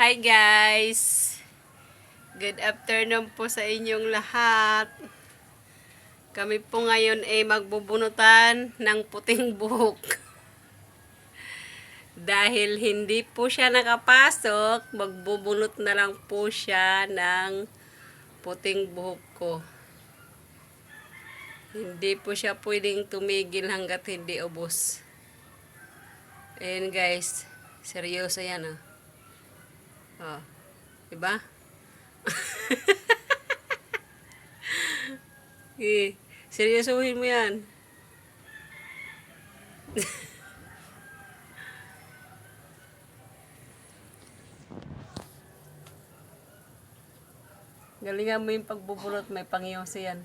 Hi guys! Good afternoon po sa inyong lahat. Kami po ngayon ay magbubunutan ng puting buhok. Dahil hindi po siya nakapasok, magbubunot na lang po siya ng puting buhok ko. Hindi po siya pwedeng tumigil hanggat hindi ubos. Ayan guys, seryoso yan oh. Oh, diba? Seryosohin mo yan. Galingan mo yung pagbubulot, may pangyosi yan.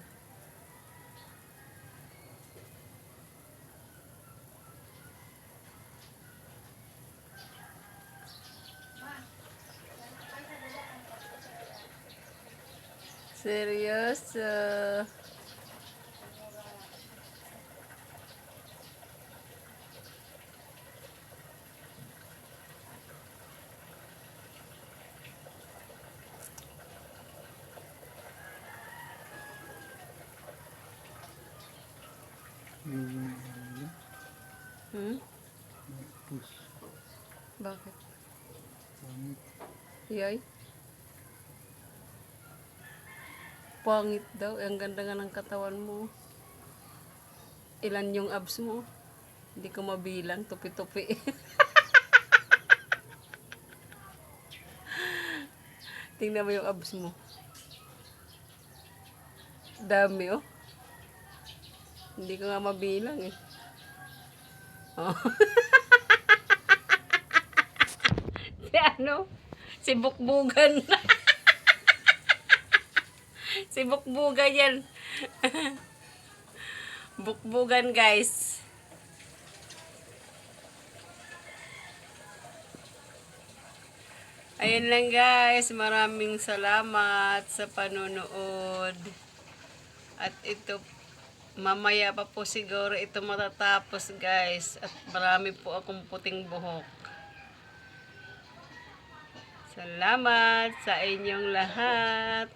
Seryoso. Hmm? Bakit? Yay? Pangit daw. Ang ganda nga ng katawan mo. Ilan yung abs mo? Hindi ko mabilang. Tupi-tupi. Tingnan mo yung abs mo. Dami oh. Hindi ko nga mabilang eh. Oh. Si ano? Si Bukbugan. Si Bukbugan yan. Bukbugan guys. Ayun lang guys. Maraming salamat sa panonood. At ito, mamaya pa po siguro ito matatapos guys. At marami po akong puting buhok. Salamat sa inyong lahat.